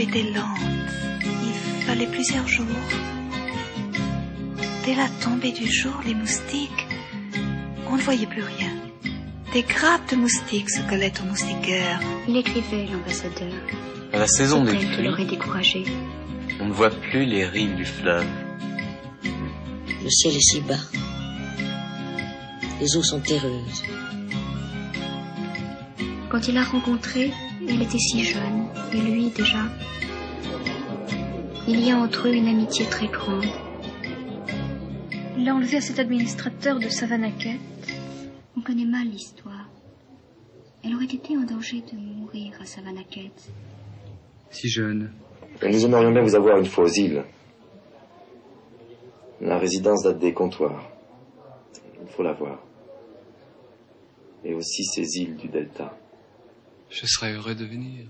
était lente. Il fallait plusieurs jours. Dès la tombée du jour, les moustiques, on ne voyait plus rien. Des grappes de moustiques se collaient aux moustiquaires. Il écrivait, l'ambassadeur. À la saison des Peut-être pluies, l'aurait découragé. on ne voit plus les rives du fleuve. Le ciel est si bas. Les eaux sont terreuses. Quand il l'a rencontrée, elle était si jeune, et lui déjà. Il y a entre eux une amitié très grande. Il l'a enlevé à cet administrateur de Savanaket. On connaît mal l'histoire. Elle aurait été en danger de mourir à Savanaket. Si jeune. Nous aimerions bien vous avoir une fois aux îles. La résidence date des comptoirs. Il faut la voir. Et aussi ces îles du delta. Je serais heureux de venir.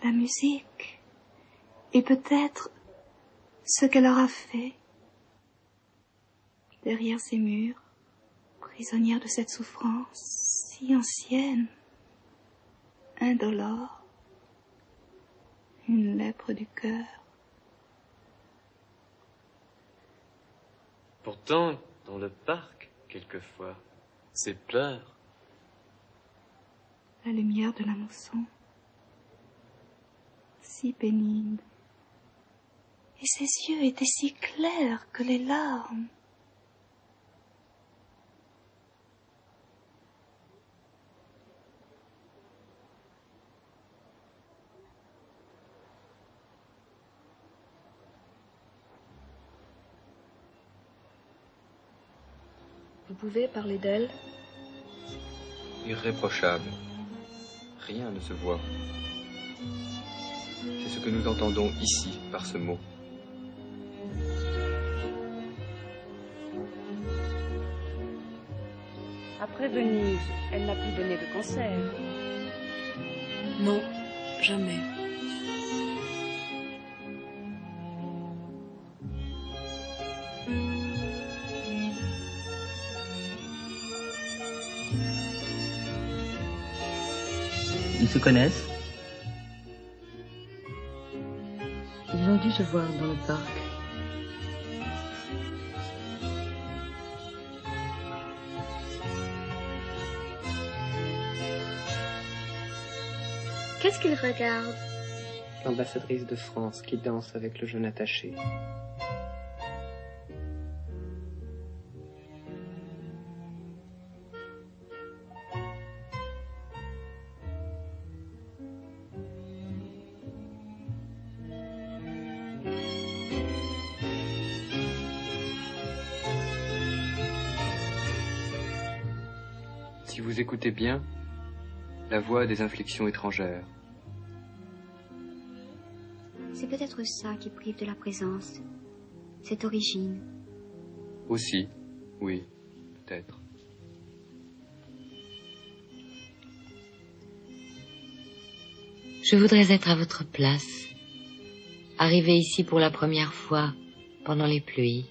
La musique, et peut-être ce qu'elle aura fait derrière ces murs, prisonnière de cette souffrance si ancienne, indolore, une lèpre du cœur. Pourtant, dans le parc, quelquefois, c'est pleurs. La lumière de la mousson, si pénible. Et ses yeux étaient si clairs que les larmes. Vous pouvez parler d'elle? Irréprochable. Rien ne se voit. C'est ce que nous entendons ici par ce mot. Après Venise, elle n'a plus donné de concert. Non, jamais. Ils se connaissent? Ils ont dû se voir dans le parc. Qu'est-ce qu'il regarde? L'ambassadrice de France qui danse avec le jeune attaché. Si vous écoutez bien, la voix des inflexions étrangères. C'est peut-être ça qui prive de la présence, cette origine. Aussi, oui, peut-être. Je voudrais être à votre place, arrivée ici pour la première fois pendant les pluies.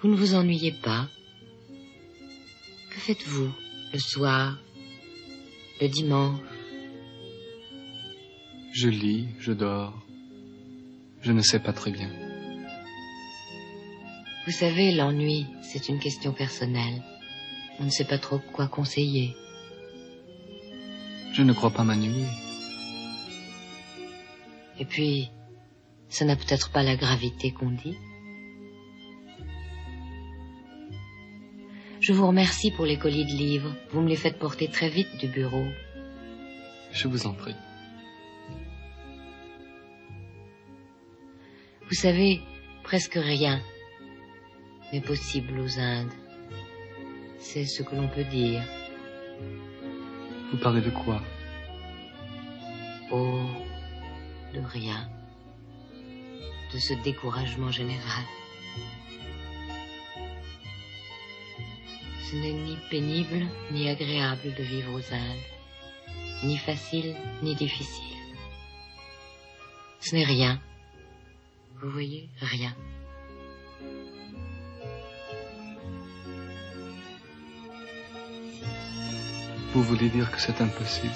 Vous ne vous ennuyez pas? Que faites-vous le soir, le dimanche? Je lis, je dors. Je ne sais pas très bien. Vous savez, l'ennui, c'est une question personnelle. On ne sait pas trop quoi conseiller. Je ne crois pas m'ennuyer. Et puis, ça n'a peut-être pas la gravité qu'on dit. Je vous remercie pour les colis de livres. Vous me les faites porter très vite du bureau. Je vous en prie. Vous savez, presque rien n'est possible aux Indes. C'est ce que l'on peut dire. Vous parlez de quoi? Oh, de rien. De ce découragement général. Ce n'est ni pénible ni agréable de vivre aux Indes, ni facile ni difficile. Ce n'est rien. Vous voyez, rien. Vous voulez dire que c'est impossible?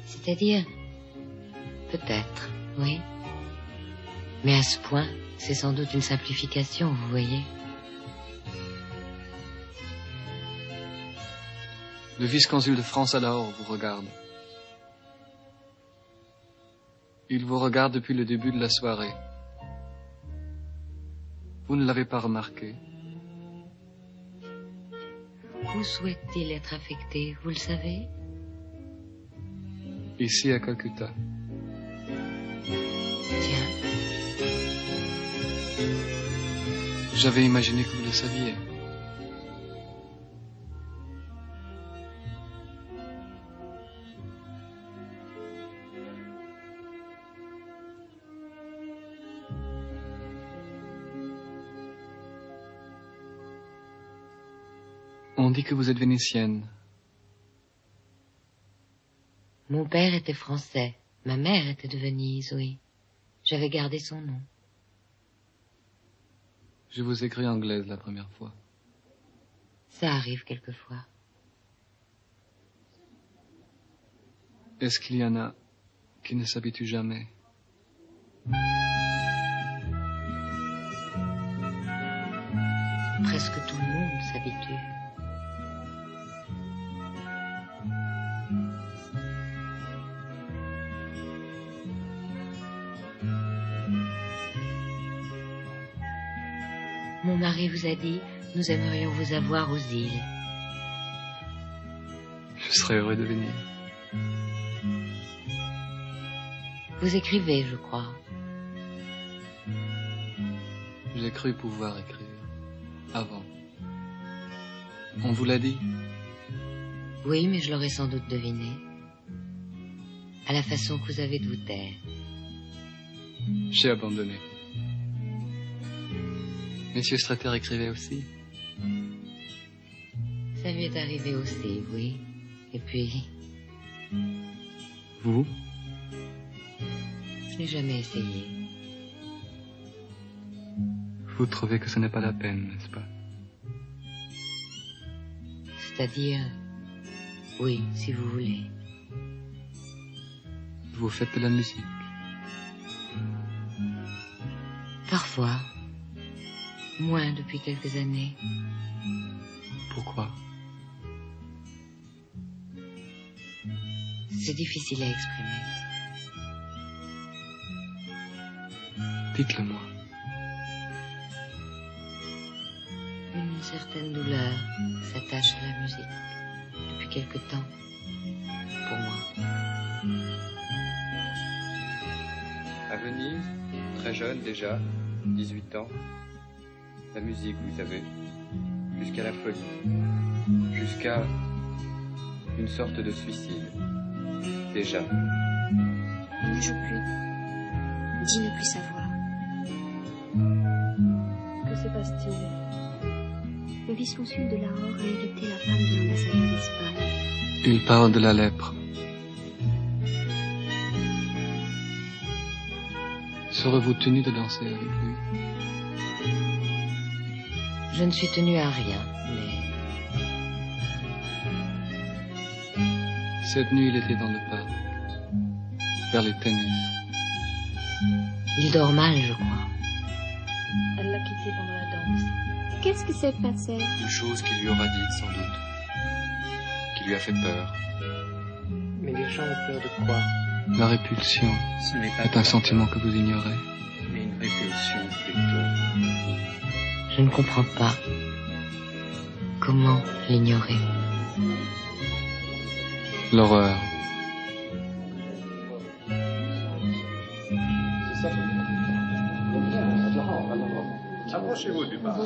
C'est-à-dire, peut-être, oui. Mais à ce point, c'est sans doute une simplification, vous voyez. Le vice-consul de France à Lahore vous regarde. Il vous regarde depuis le début de la soirée. Vous ne l'avez pas remarqué. Où souhaite-t-il être affecté, vous le savez? Ici à Calcutta. Tiens. J'avais imaginé que vous le saviez. On dit que vous êtes vénitienne. Mon père était français. Ma mère était de Venise, oui. J'avais gardé son nom. Je vous écris anglaise la première fois. Ça arrive quelquefois. Est-ce qu'il y en a qui ne s'habituent jamais? Presque tout le monde s'habitue. Mon mari vous a dit, nous aimerions vous avoir aux îles. Je serais heureux de venir. Vous écrivez, je crois. J'ai cru pouvoir écrire. Avant. On vous l'a dit? Oui, mais je l'aurais sans doute deviné. À la façon que vous avez de vous taire. J'ai abandonné. Monsieur Strater écrivait aussi? Ça lui est arrivé aussi, oui. Et puis... Vous? Je n'ai jamais essayé. Vous trouvez que ce n'est pas la peine, n'est-ce pas? C'est-à-dire... Oui, si vous voulez. Vous faites de la musique? Parfois. Moins depuis quelques années. Pourquoi? C'est difficile à exprimer. Dites-le-moi. Une certaine douleur s'attache à la musique depuis quelque temps, pour moi. À Venise, très jeune déjà, 18 ans, la musique, vous savez, jusqu'à la folie, jusqu'à une sorte de suicide, déjà. Il ne joue plus. Dit ne plus savoir. Que se passe-t-il? Le vice-consul de Lahore a invité la femme de l'ambassadeur d'Espagne. Il parle de la lèpre. Serez-vous tenu de danser avec lui? Je ne suis tenue à rien, mais... Cette nuit, il était dans le parc, vers les tennis. Il dort mal, je crois. Elle l'a quitté pendant la danse. Qu'est-ce qui s'est passé? Une chose qu'il lui aura dite, sans doute. Qui lui a fait peur. Mais les gens ont peur de quoi? La répulsion Ce n'est pas est un sentiment que vous ignorez. mais une répulsion plutôt. Je ne comprends pas. Comment l'ignorer? L'horreur. Approchez-vous du bar.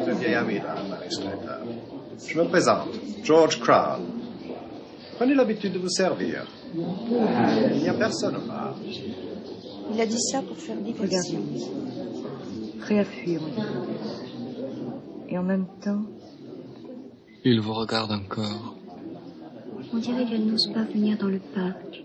Le vieil ami de la Maristretta. Je me présente, George Crown. Prenez l'habitude de vous servir. Il n'y a personne au bar. Il a dit ça pour faire diversion. Prêt à fuir, on dit. Et en même temps... Il vous regarde encore. On dirait qu'elle n'ose pas venir dans le parc.